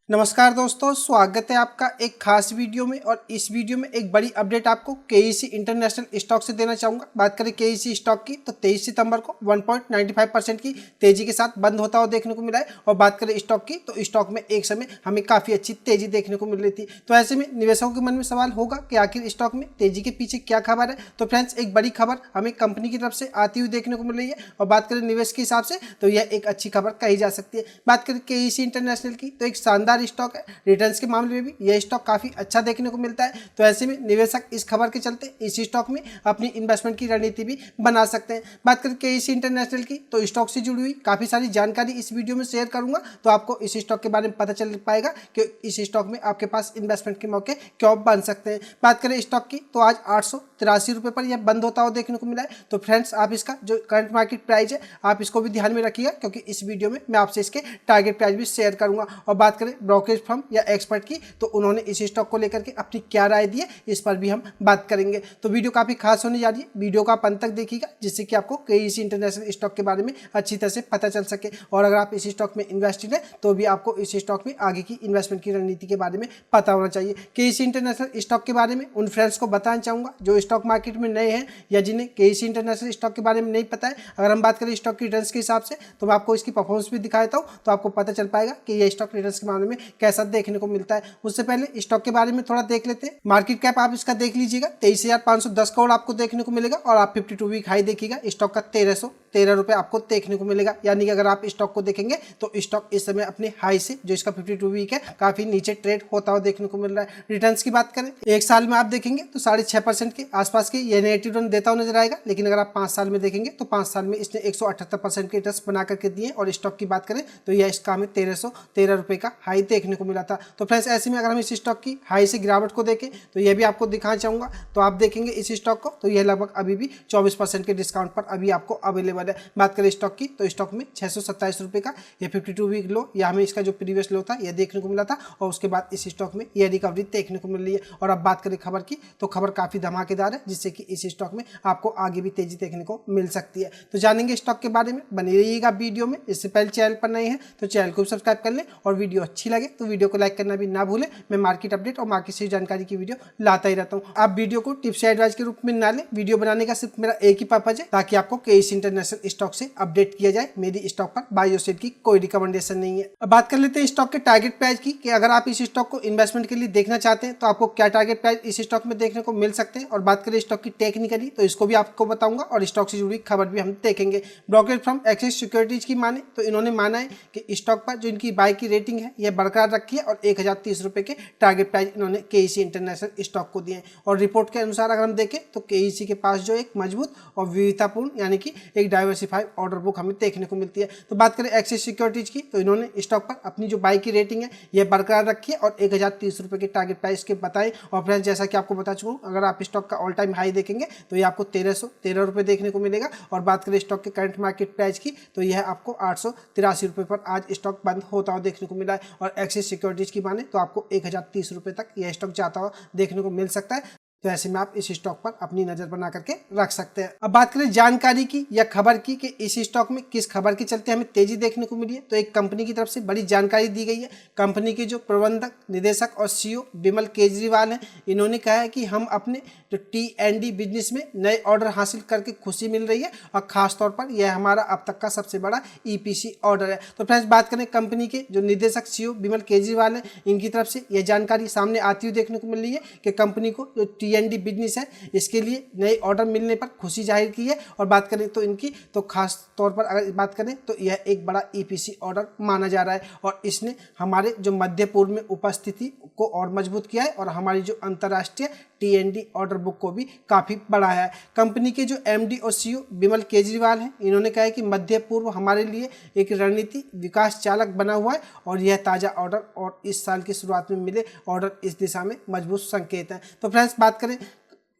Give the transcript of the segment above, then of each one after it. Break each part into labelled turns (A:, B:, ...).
A: नमस्कार दोस्तों, स्वागत है आपका एक खास वीडियो में। और इस वीडियो में एक बड़ी अपडेट आपको केईसी इंटरनेशनल स्टॉक से देना चाहूँगा। बात करें केईसी स्टॉक की तो 23 सितंबर को 1.95% की तेजी के साथ बंद होता हुआ देखने को मिला है। और बात करें स्टॉक की तो स्टॉक में एक समय हमें काफ़ी अच्छी तेजी देखने को मिल रही थी। तो ऐसे में निवेशकों के मन में सवाल होगा कि आखिर स्टॉक में तेजी के पीछे क्या खबर है। तो फ्रेंड्स, एक बड़ी खबर हमें कंपनी की तरफ से आती हुई देखने को मिल रही है। और बात करें निवेश के हिसाब से तो यह एक अच्छी खबर कही जा सकती है। बात करें केईसी इंटरनेशनल की तो एक शानदार स्टॉक है। रिटर्न्स के मामले में भी यह स्टॉक काफी अच्छा देखने को मिलता है। तो ऐसे में निवेशक इस खबर के चलते इस स्टॉक में अपनी इन्वेस्टमेंट की रणनीति भी बना सकते हैं। बात करें केईसी इंटरनेशनल की तो स्टॉक से जुड़ी हुई काफी सारी जानकारी इस वीडियो में शेयर करूंगा। तो आपको इस स्टॉक के बारे में पता चल पाएगा कि इस स्टॉक में आपके पास इन्वेस्टमेंट के मौके क्यों बन सकते हैं। बात करें स्टॉक की तो आज 883 रुपये पर यह बंद होता हुआ देखने को मिला है। तो फ्रेंड्स, आप इसका जो करंट मार्केट प्राइस है आप इसको भी ध्यान में रखिएगा, क्योंकि इस वीडियो में मैं आपसे इसके टारगेट प्राइस भी शेयर करूंगा। और बात करें ब्रोकरेज फर्म या एक्सपर्ट की तो उन्होंने इस स्टॉक को लेकर के अपनी क्या राय दी है, इस पर भी हम बात करेंगे। तो वीडियो काफी खास होने जा रही है, वीडियो को आप अंत तक देखिएगा, जिससे कि आपको केईसी इंटरनेशनल स्टॉक के बारे में अच्छी तरह से पता चल सके। और अगर आप इस स्टॉक में इन्वेस्टेड है तो भी आपको इस स्टॉक में आगे की इन्वेस्टमेंट की रणनीति के बारे में पता होना चाहिए। केईसी इंटरनेशनल स्टॉक के बारे में उन फ्रेंड्स को बताना चाहूंगा जो स्टॉक मार्केट में नए हैं या जिन्हें केईसी इंटरनेशनल स्टॉक के बारे में नहीं पता है। अगर हम बात करें स्टॉक की रिटर्न्स के हिसाब से तो मैं आपको इसकी परफॉर्मेंस भी दिखा देता हूँ, तो आपको पता चल पाएगा कि यह स्टॉक रिटर्न्स के मामले में कैसा देखने को मिलता है। उससे पहले स्टॉक के बारे में थोड़ा देख लेते हैं। मार्केट कैप आप इसका देख लीजिएगा, 23,510 करोड़ आपको देखने को मिलेगा। और आप 52 वीक हाई देखिएगा, स्टॉक का 1313 रुपये आपको देखने को मिलेगा। यानी कि अगर आप स्टॉक को देखेंगे तो स्टॉक इस समय अपने हाई से, जो इसका 52 वीक है, काफी नीचे ट्रेड होता हुआ देखने को मिल रहा है। रिटर्न्स की बात करें, एक साल में आप देखेंगे तो 6.5% के आसपास की यह नेगेटिव रिटर्न देता हुआ नजर आएगा। लेकिन अगर आप 5 साल में देखेंगे तो 5 साल में इसने 178% के रिटर्न बना करके दिए। और स्टॉक की बात करें तो यह इसका हमें 1313 रुपये का हाई देखने को मिला था। तो फ्रेंड्स, ऐसे में अगर हम इस स्टॉक की हाई से गिरावट को देखें तो यह भी आपको दिखाना चाहूंगा। तो आप देखेंगे इस स्टॉक को तो यह लगभग अभी भी 24% के डिस्काउंट पर अभी आपको अवेलेबल है। बात करें स्टॉक की तो स्टॉक में 627 रुपये का यह 52 वीक लो या हमें इसका जो प्रीवियस लो था यह देखने को मिला था। और उसके बाद इस स्टॉक में यह रिकवरी देखने को मिल रही है। और अब बात करें खबर की तो खबर काफी धमाकेदार है, जिससे कि इस स्टॉक में आपको आगे भी तेजी देखने को मिल सकती है। तो जानेंगे स्टॉक के बारे में, बने रहिएगा वीडियो में। इससे पहले चैनल पर नए हैं तो चैनल को सब्सक्राइब कर लें, और वीडियो अच्छी लगे तो वीडियो को लाइक करना भी ना भूलें। मैं मार्केट अपडेट और मार्केट से जानकारी की वीडियो लाता ही रहता हूँ। आप वीडियो को टिप्स या एडवाइस के रूप में ना लें, वीडियो बनाने का सिर्फ मेरा एक ही पर्पज है, ताकि आपको केईसी इंटरनेशनल स्टॉक से अपडेट किया जाए। मेरी स्टॉक पर बाय और सेल की कोई रिकमेंडेशन नहीं है। अब बात कर लेते हैं स्टॉक के टारगेट प्राइस की, कि अगर आप इस स्टॉक को इन्वेस्टमेंट के लिए देखना चाहते हैं तो आपको क्या टारगेट प्राइस इस स्टॉक में देखने को मिल सकते हैं। और बात करें स्टॉक की टेक्निकली तो इसको भी आपको बताऊंगा, और स्टॉक से जुड़ी खबर भी हम देखेंगे। ब्रोकरेज फर्म एक्सिस सिक्योरिटीज की माने तो इन्होंने माना है कि स्टॉक पर जो इनकी बाय की रेटिंग है यह बरकरार रखी है। और 1030 रुपये के टारगेट प्राइस इन्होंने केईसी इंटरनेशनल स्टॉक को दिए। और रिपोर्ट के अनुसार अगर हम देखें तो केईसी के पास जो एक मजबूत और विविधतापूर्ण यानी कि एक डाइवर्सिफाइड ऑर्डर बुक हमें देखने को मिलती है। तो बात करें एक्सिस सिक्योरिटीज की तो इन्होंने स्टॉक पर अपनी जो बाई की रेटिंग है यह बरकरार रखी है और 1030 रुपये के टारगेट प्राइस के बताएं। और फ्रेंड्स, जैसा कि आपको बता चुका हूँ, अगर आप स्टॉक का ऑल टाइम हाई देखेंगे तो ये आपको 1313 रुपये देखने को मिलेगा। और बात करें स्टॉक के करंट मार्केट प्राइस की तो यह आपको 883 रुपये पर आज स्टॉक बंद होता हुआ देखने को मिला है। और एक्सिस सिक्योरिटीज की माने तो आपको 1030 रुपये तक यह स्टॉक जाता हुआ देखने को मिल सकता है। तो ऐसे में आप इस स्टॉक पर अपनी नजर बना करके रख सकते हैं। अब बात करें जानकारी की या खबर की कि इस स्टॉक में किस खबर के चलते हमें तेजी देखने को मिली है, तो एक कंपनी की तरफ से बड़ी जानकारी दी गई है। कंपनी के जो प्रबंधक निदेशक और सीईओ बिमल केजरीवाल हैं, इन्होंने कहा है कि हम अपने जो T&D बिजनेस में नए ऑर्डर हासिल करके खुशी मिल रही है, और खास तौर पर यह हमारा अब तक का सबसे बड़ा EPC ऑर्डर है। तो फ्रेंड्स, बात करें कंपनी के जो निदेशक सीईओ बिमल केजरीवाल हैं, इनकी तरफ से यह जानकारी सामने आती हुई देखने को मिल रही है कि कंपनी को जो T&D बिजनेस है इसके लिए नए ऑर्डर मिलने पर खुशी जाहिर की है। और बात करें तो इनकी तो खास तौर पर अगर बात करें तो यह एक बड़ा EPC ऑर्डर माना जा रहा है, और इसने हमारे जो मध्य पूर्व में उपस्थिति को और मजबूत किया है, और हमारी जो अंतर्राष्ट्रीय T&D ऑर्डर बुक को भी काफ़ी बढ़ाया है। कंपनी के जो MD और CEO बिमल केजरीवाल हैं, इन्होंने कहा है कि मध्य पूर्व हमारे लिए एक रणनीति विकास चालक बना हुआ है, और यह ताज़ा ऑर्डर और इस साल की शुरुआत में मिले ऑर्डर इस दिशा में मजबूत संकेत हैं। तो फ्रेंड्स, बात करें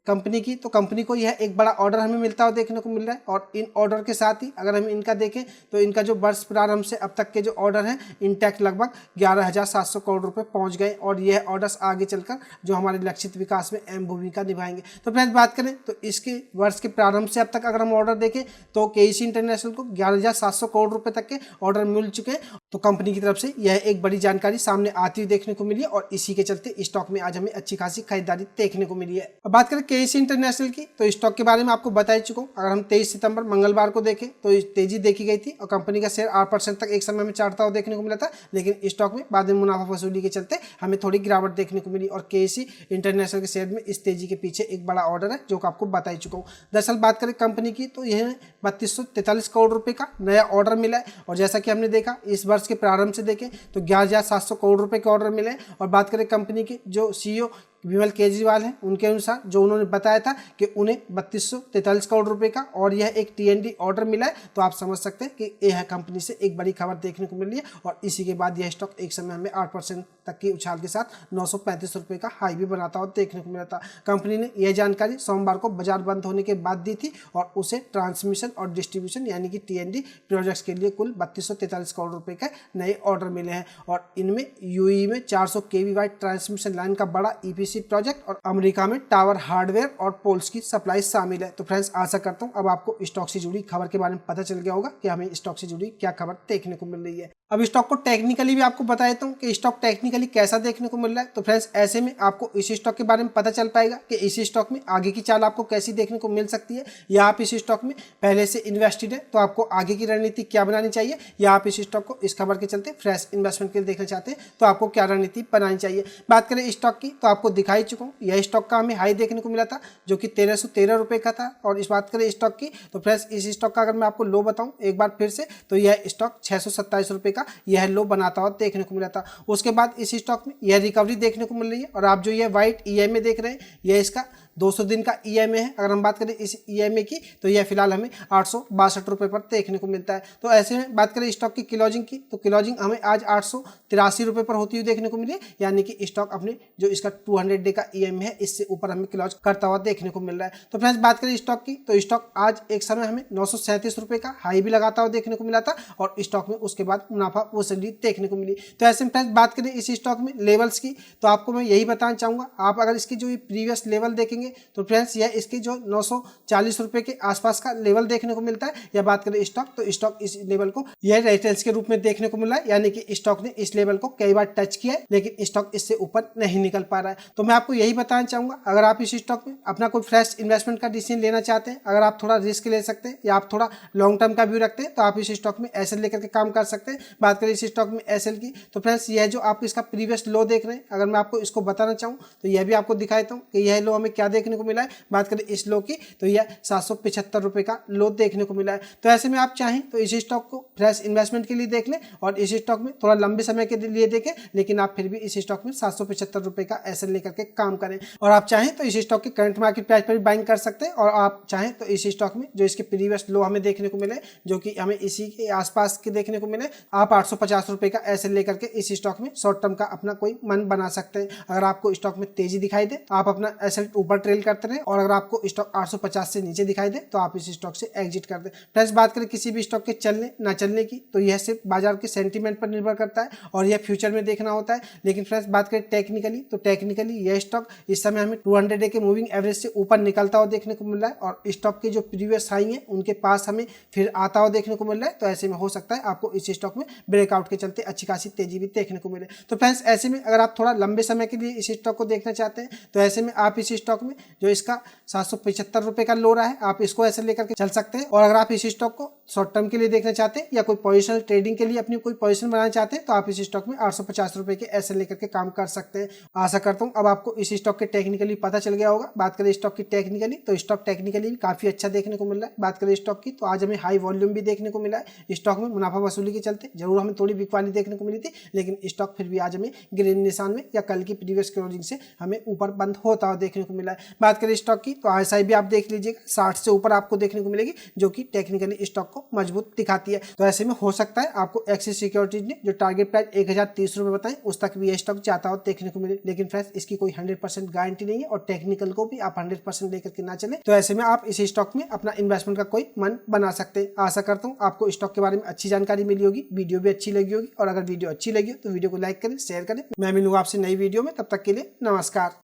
A: कंपनी की तो कंपनी को यह एक बड़ा ऑर्डर हमें मिलता हुआ देखने को मिल रहा है। और इन ऑर्डर के साथ ही अगर हम इनका देखें तो इनका जो वर्ष प्रारंभ से अब तक के जो ऑर्डर हैं इनटेक लगभग 11,700 करोड़ रुपए पहुंच गए, और यह ऑर्डर्स आगे चलकर जो हमारे लक्षित विकास में अहम भूमिका निभाएंगे। तो फ्रेंड्स, बात करें तो इसके वर्ष के प्रारंभ से अब तक अगर हम ऑर्डर देखें तो केईसी इंटरनेशनल को 11,700 करोड़ रुपए तक के ऑर्डर मिल चुके हैं। तो कंपनी की तरफ से यह एक बड़ी जानकारी सामने आती हुई देखने को मिली है और इसी के चलते स्टॉक में आज हमें अच्छी खासी खरीदारी देखने को मिली है। अब बात करें केएसी इंटरनेशनल की, तो स्टॉक के बारे में आपको बता ही चुका हूं। अगर हम 23 सितंबर मंगलवार को देखें तो तेजी देखी गई थी और कंपनी का शेयर 8% तक एक समय में चढ़ता हुआ देखने को मिला था, लेकिन स्टॉक में बाद में मुनाफा वसूली के चलते हमें थोड़ी गिरावट देखने को मिली और केएसी इंटरनेशनल के शेयर में इस तेजी के पीछे एक बड़ा ऑर्डर है जो आपको बता ही चुका हूँ। दरअसल बात करें कंपनी की तो यह 3243 करोड़ रुपए का नया ऑर्डर मिला है और जैसा कि हमने देखा इस वर्ष के प्रारंभ से देखें तो 11,700 करोड़ रुपए के ऑर्डर मिले और बात करें कंपनी के जो सीईओ विमल केजरीवाल हैं उनके अनुसार जो उन्होंने बताया था कि उन्हें 3243 करोड़ रुपए का और यह एक टीएनडी ऑर्डर मिला है, तो आप समझ सकते हैं कि यह कंपनी से एक बड़ी खबर देखने को मिल रही है और इसी के बाद यह स्टॉक एक समय में 8% तक की उछाल के साथ 935 रुपए का हाई भी बनाता हुआ देखने को मिला था। कंपनी ने यह जानकारी सोमवार को बाजार बंद होने के बाद दी थी और उसे ट्रांसमिशन और डिस्ट्रीब्यूशन यानी कि टीएनडी प्रोजेक्ट्स के लिए कुल 3243 करोड़ रुपए के नए ऑर्डर मिले हैं और इनमें यूएई में 400 kV ट्रांसमिशन लाइन का बड़ा ईपीसी प्रोजेक्ट और अमेरिका में टावर हार्डवेयर और पोल्स की सप्लाई शामिल है। तो फ्रेंड्स आशा करता हूं अब आपको स्टॉक से जुड़ी खबर के बारे में पता चल गया होगा कि हमें स्टॉक से जुड़ी क्या खबर देखने को मिल रही है। अब स्टॉक को टेक्निकली भी आपको बता देता हूं कि स्टॉक टेक्निकली कैसा देखने को मिल रहा है। तो फ्रेंड्स ऐसे में आपको इस स्टॉक के बारे में पता चल पाएगा कि इस स्टॉक में आगे की चाल आपको कैसी देखने को मिल सकती है, या आप इस स्टॉक में पहले से इन्वेस्टेड है तो आपको आगे की रणनीति क्या बनानी चाहिए, या आप इस स्टॉक को इस खबर के चलते फ्रेश इन्वेस्टमेंट के लिए देखना चाहते हैं तो आपको क्या रणनीति बनानी चाहिए। बात करें स्टॉक की तो आपको दिखाई चुका हूँ यह स्टॉक का हमें हाई देखने को मिला था जो कि 1313 रुपए का था और इस बात करें स्टॉक की तो फ्रेंड्स इस स्टॉक का अगर मैं आपको लो बताऊं एक बार फिर से तो यह स्टॉक 627 रुपए का यह लो बनाता हुआ देखने को मिला था। उसके बाद इस स्टॉक में यह रिकवरी देखने को मिल रही है और आप जो ये व्हाइट ईएमए देख रहे हैं यह इसका 200 दिन का ईएमए है। अगर हम बात करें इस ईएमए की तो यह फिलहाल हमें 862 रुपए पर देखने को मिलता है। तो ऐसे में बात करें स्टॉक की क्लोजिंग की तो क्लोजिंग हमें आज 883 रुपए पर होती हुई देखने को मिली, यानी कि स्टॉक अपने जो इसका 200 डे का ईएमए है इससे ऊपर हमें क्लोज करता हुआ देखने को मिल रहा है। तो फ्रेंड्स बात करें स्टॉक की तो स्टॉक आज एक समय हमें 937 रुपए का हाई भी लगाता हुआ देखने को मिला था और स्टॉक में उसके बाद मुनाफा वसूली देखने को मिली। तो ऐसे में फ्रेंड्स बात करें इस स्टॉक में लेवल्स की तो आपको मैं यही बताना चाहूंगा, आप अगर इसकी जो प्रीवियस लेवल देखेंगे तो फ्रेंड्स यह इसके जो 940 रुपए के आसपास का लेवल देखने को मिलता है। या बात करें स्टॉक तो स्टॉक इस लेवल को यह रेटेल्स के रूप में देखने को मिला है, यानी कि स्टॉक ने इस लेवल को कई बार टच किया है लेकिन स्टॉक इससे ऊपर नहीं निकल पा रहा है। तो मैं आपको यही बताना चाहूंगा अगर आप इस स्टॉक में अपना कोई फ्रेश इन्वेस्टमेंट का डिसीजन लेना चाहते हैं, अगर आप थोड़ा रिस्क ले सकते हैं या आप थोड़ा लॉन्ग टर्म का व्यू रखते हैं तो आप इस स्टॉक में एसएल लेकर के काम कर सकते हैं। बात करें इस स्टॉक में एसएल की तो फ्रेंड्स यह जो आप इसका प्रीवियस लो देख रहे हैं अगर मैं आपको इसको बताना चाहूँ तो यह भी आपको दिखा देता हूँ कि यह लो हमें क्या देखने को मिला है। बात करें इस लो की तो यह 775 रुपए का लो देखने को मिला है। तो ऐसे में आप चाहें तो इस स्टॉक को फ्रेश इन्वेस्टमेंट के लिए देख लें और इस स्टॉक में थोड़ा लंबे समय के लिए देखें, लेकिन आप फिर भी इस स्टॉक में 775 रुपए का एसएल लेकर के काम करें। और आप चाहें तो इस स्टॉक के करंट मार्केट प्राइस पर भी बाइंग कर सकते हैं और आप चाहें तो इस स्टॉक में जो इसके प्रीवियस लो हमें देखने को मिले जो कि हमें इसी के आसपास के देखने को मिले, आप 850 रुपए का एसएल लेकर के इस स्टॉक में शॉर्ट टर्म का अपना कोई मन बना सकते हैं। अगर आपको स्टॉक में तेजी दिखाई दे आप अपना एसएल ऊपर ट्रेल करते रहे और अगर आपको स्टॉक 850 से नीचे दिखाई दे तो आप इस स्टॉक से एग्जिट कर दें। फ्रेंड्स बात करें किसी भी स्टॉक के चलने ना चलने की तो यह सिर्फ बाजार के सेंटीमेंट पर निर्भर करता है और यह फ्यूचर में देखना होता है। लेकिन फ्रेंड्स बात करें टेक्निकली तो टेक्निकली यह स्टॉक इस समय हमें 200 डे के मूविंग एवरेज से ऊपर निकलता हुआ देखने को मिल रहा है और स्टॉक के जो प्रीवियस हाई है उनके पास हमें फिर आता हुआ देखने को मिल रहा है। तो ऐसे में हो सकता है आपको इस स्टॉक में ब्रेकआउट के चलते अच्छी खासी तेजी भी देखने को मिले। तो फ्रेंड्स ऐसे में अगर आप थोड़ा लंबे समय के लिए इस स्टॉक को देखना चाहते हैं तो ऐसे में आप इस स्टॉक में जो इसका 775 रुपए का लो रहा है आप इसको ऐसे लेकर के चल सकते हैं। और अगर आप इस स्टॉक को शॉर्ट टर्म के लिए देखना चाहते हैं या कोई पोजिशनल ट्रेडिंग के लिए अपनी कोई पोजीशन बनाना चाहते हैं तो आप इस स्टॉक में 850 रुपए के ऐसे लेकर के काम कर सकते हैं। आशा करता हूं अब आपको इस स्टॉक के टेक्निकली पता चल गया होगा। बात करें स्टॉक की टेक्निकली तो स्टॉक टेक्निकली भी काफी अच्छा देखने को मिल रहा है। बात करें स्टॉक की तो आज हमें हाई वॉल्यूम भी देखने को मिला है। स्टॉक में मुनाफा वसूली के चलते जरूर हमें थोड़ी बिकवाली देखने को मिली थी लेकिन स्टॉक फिर भी आज हमें ग्रीन निशान में या कल की प्रीवियस क्लोजिंग से हमें ऊपर बंद होता हुआ देखने को मिला है। बात करें स्टॉक की तो RSI भी आप देख लीजिएगा 60 से ऊपर आपको देखने को मिलेगी जो कि टेक्निकली स्टॉक को मजबूत दिखाती है। तो ऐसे में हो सकता है आपको एक्सिस सिक्योरिटीज ने जो टारगेट प्राइस 1030 रुपए बताएं उस तक भी यह स्टॉक जाता हुआ देखने को मिले, लेकिन फ्रेंड्स इसकी कोई 100% गारंटी नहीं है और टेक्निकल को भी आप 100% लेकर के ना चले। तो ऐसे में आप इस स्टॉक में अपना इन्वेस्टमेंट का कोई मन बना सकते हैं। आशा करता हूँ आपको स्टॉक के बारे में अच्छी जानकारी मिली होगी, वीडियो भी अच्छी लगी होगी और अगर वीडियो अच्छी लगी हो तो वीडियो को लाइक करें, शेयर करें। मैं मिलूंगा आपसे नई वीडियो में, तब तक के लिए नमस्कार।